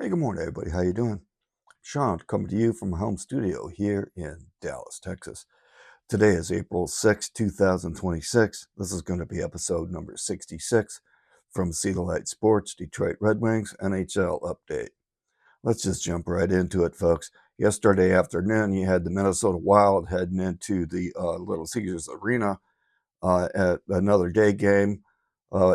Hey, good morning, everybody. How you doing? Sean, coming to you from my home studio here in Dallas, Texas. Today is April 6, 2026. This is going to be episode number 66 from See the Light Sports, Detroit Red Wings NHL update. Let's just jump right into it, folks. Yesterday afternoon, you had the Minnesota Wild heading into the Little Caesars Arena at another day game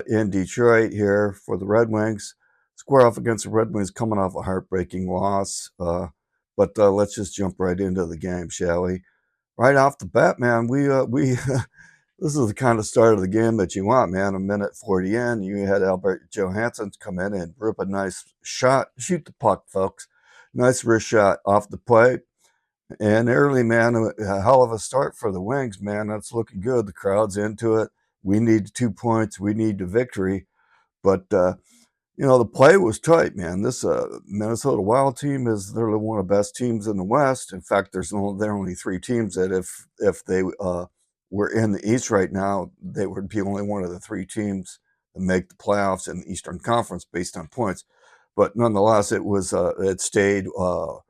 in Detroit here for the Red Wings. Square off against the Red Wings coming off a heartbreaking loss. But let's just jump right into the game, shall we? Right off the bat, man, we this is the kind of start of the game that you want, man. A minute 40 in, you had Albert Johansson come in and rip a nice shot, shoot the puck, folks. Nice wrist shot off the plate. And early, man, a hell of a start for the Wings, man. That's looking good. The crowd's into it. We need 2 points. We need the victory. But, the play was tight, man. This Minnesota Wild team is they're one of the best teams in the West. In fact, there are only 3 teams that if they were in the East right now, they would be only one of the 3 teams that make the playoffs in the Eastern Conference based on points. But nonetheless, it stayed 1-0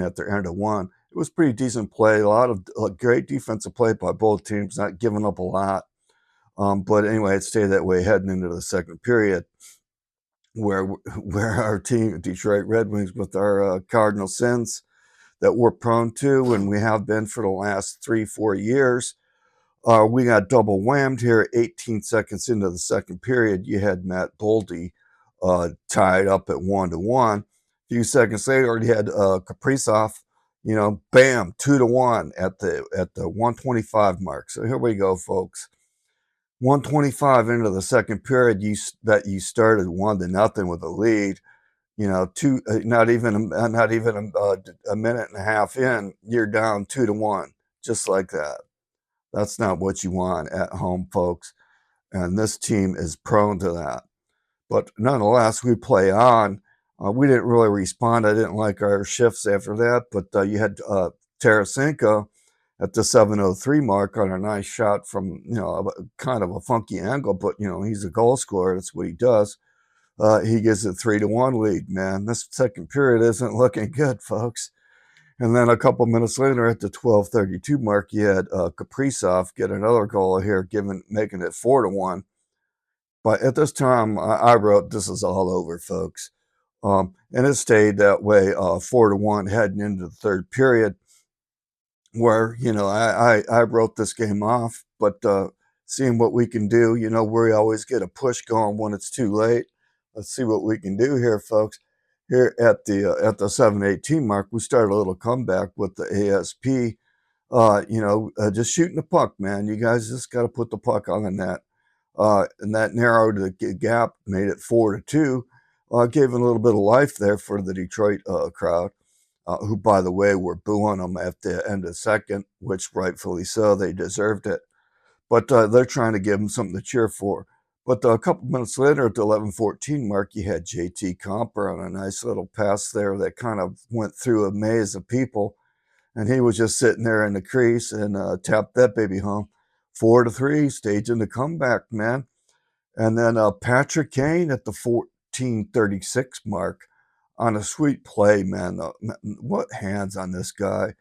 at the end of one. It was pretty decent play. A lot of great defensive play by both teams, not giving up a lot. But anyway, it stayed that way heading into the second period, where our team, Detroit Red Wings, with our cardinal sins that we're prone to, and we have been for the last 3-4 years, we got double whammed here. 18 seconds into the second period, you had Matt Boldy tied up at 1-1. A few seconds later, you had Kaprizov, bam, 2-1 at the 125 mark. So here we go, folks. 125 into the second period, you started 1-0 with a lead. Not even a minute and a half in, you're down 2-1, just like that. That's not what you want at home, folks. And this team is prone to that. But nonetheless, we play on. We didn't really respond. I didn't like our shifts after that. But you had Tarasenko at the 7:03 mark on a nice shot from, kind of a funky angle. But, he's a goal scorer. That's what he does. He gets a 3-1 lead, man. This second period isn't looking good, folks. And then a couple minutes later at the 12:32 mark, you had Kaprizov get another goal here, making it 4-1. But at this time, I wrote, this is all over, folks. And it stayed that way, 4-1 heading into the third period, where, I wrote this game off, but seeing what we can do, we always get a push going when it's too late. Let's see what we can do here, folks. Here at the 7:18 mark, we started a little comeback with the ASP, just shooting the puck, man. You guys just got to put the puck on the net. And that narrowed the gap, made it 4-2. Gave a little bit of life there for the Detroit crowd, who, by the way, were booing them at the end of second, which rightfully so, they deserved it. But they're trying to give them something to cheer for. But a couple minutes later, at the 11:14 mark, you had JT Comper on a nice little pass there that kind of went through a maze of people, and he was just sitting there in the crease and tapped that baby home. 4-3, staging the comeback, man. And then Patrick Kane at the 14:36 mark on a sweet play, man. What hands on this guy.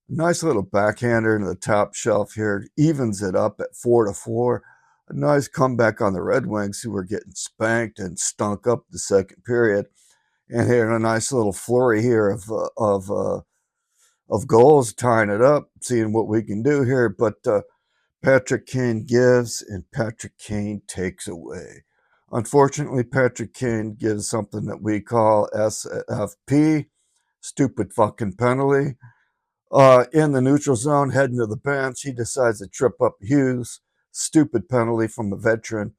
Nice little backhander into the top shelf here. Evens it up at 4-4. A nice comeback on the Red Wings, who were getting spanked and stunk up the second period. And here a nice little flurry here of goals, tying it up, seeing what we can do here. But Patrick Kane gives and Patrick Kane takes away. Unfortunately, Patrick Kane gives something that we call SFP, stupid fucking penalty. In the neutral zone, heading to the bench, he decides to trip up Hughes. Stupid penalty from a veteran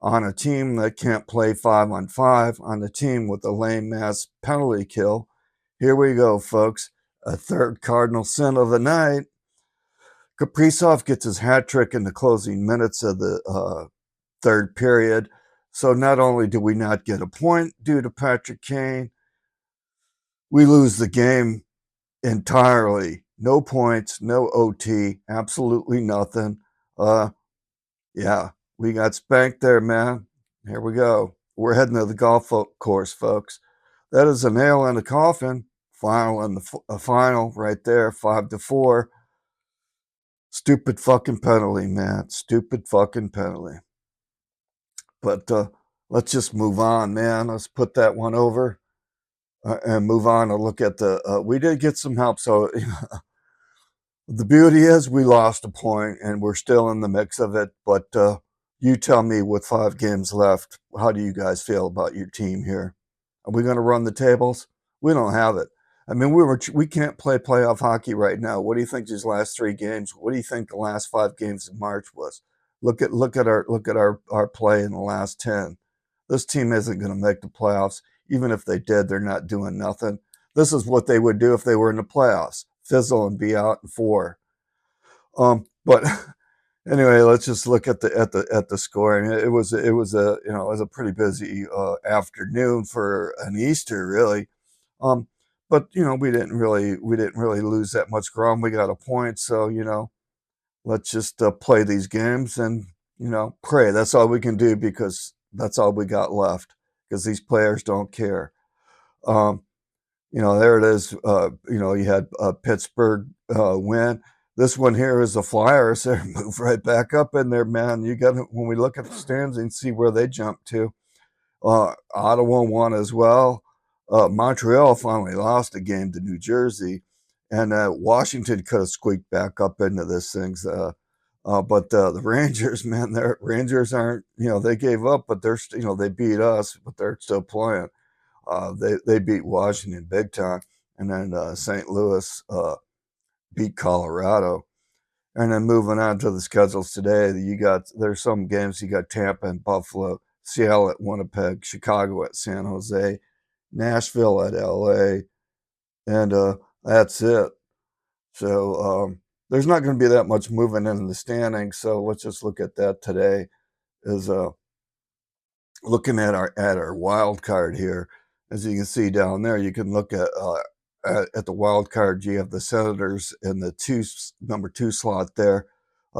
on a team that can't play 5-on-5, on a team with a lame-ass penalty kill. Here we go, folks. A third cardinal sin of the night. Kaprizov gets his hat trick in the closing minutes of the third period. So not only do we not get a point due to Patrick Kane, we lose the game entirely. No points, no OT, absolutely nothing. Yeah, we got spanked there, man. Here we go. We're heading to the golf course, folks. That is a nail in the coffin. Final in the final right there, 5-4. Stupid fucking penalty, man. Stupid fucking penalty. But let's just move on, man. Let's put that one over and move on and look at the. We did get some help, so the beauty is we lost a point and we're still in the mix of it. But you tell me, with 5 games left, how do you guys feel about your team here? Are we going to run the tables? We don't have it. I mean, we can't play playoff hockey right now. What do you think these last 3 games? What do you think the last 5 games of March was? Look at our play in the last 10. This team isn't going to make the playoffs. Even if they did, they're not doing nothing. This is what they would do if they were in the playoffs: fizzle and be out in 4. But anyway, let's just look at the score. And it was a pretty busy afternoon for an Easter, really. But we didn't really lose that much ground. We got a point, so let's just play these games and pray. That's all we can do, because that's all we got left, because these players don't care. There it is. You had Pittsburgh win. This one here is the Flyers. They move right back up in there, man. When we look at the standings and see where they jump to. Ottawa won as well. Montreal finally lost a game to New Jersey, and Washington could have squeaked back up into this thing. But the Rangers, man, their Rangers aren't. They gave up, but they're they beat us, but they're still playing. They beat Washington big time, and then St. Louis beat Colorado. And then moving on to the schedules today, there's some games. You got Tampa and Buffalo, Seattle at Winnipeg, Chicago at San Jose, Nashville at LA, and that's it. So there's not going to be that much moving in the standings. So let's just look at that today. Is looking at our wild card here. As you can see down there, you can look at the wild card. You have the Senators in the number 2 slot there,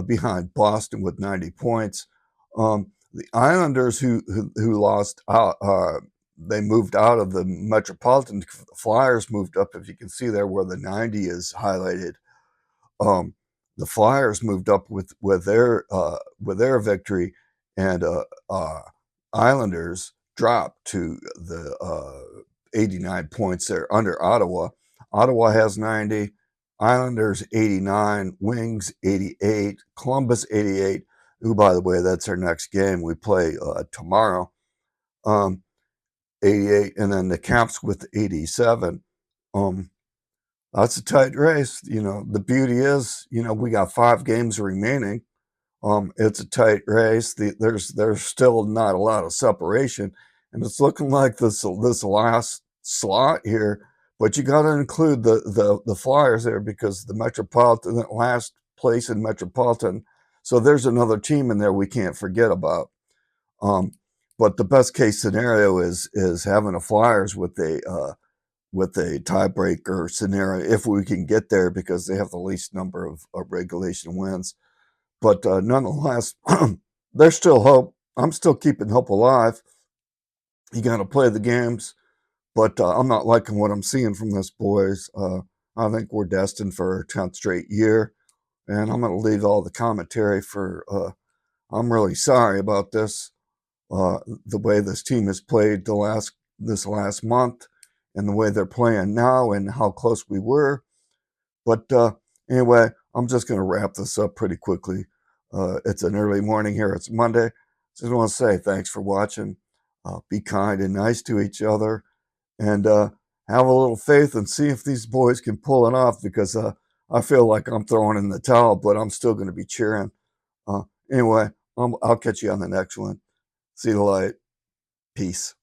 behind Boston with 90 points. The Islanders, who lost out, they moved out of the Metropolitan. The Flyers moved up, if you can see there where the 90 is highlighted. The Flyers moved up with their victory, and Islanders dropped to the 89 points there under Ottawa. Ottawa has 90, Islanders 89, Wings 88, Columbus 88, who, by the way, that's our next game. We play tomorrow. 88, and then the Caps with 87. That's a tight race. The beauty is, we got 5 games remaining. It's a tight race. There's still not a lot of separation, and it's looking like this last slot here. But you got to include the Flyers there, because the Metropolitan, that last place in Metropolitan. So there's another team in there we can't forget about. But the best case scenario is having the Flyers with a tiebreaker scenario, if we can get there, because they have the least number of regulation wins. But nonetheless, there's still hope. I'm still keeping hope alive. You got to play the games, but I'm not liking what I'm seeing from this, boys. I think we're destined for a 10th straight year, and I'm going to leave all the commentary for. I'm really sorry about this, the way this team has played this last month, and the way they're playing now, and how close we were. But anyway, I'm just going to wrap this up pretty quickly. It's an early morning here. It's Monday. Just want to say thanks for watching. Be kind and nice to each other, and have a little faith and see if these boys can pull it off, because I feel like I'm throwing in the towel, but I'm still going to be cheering. Anyway, I'll catch you on the next one. See the light. Peace.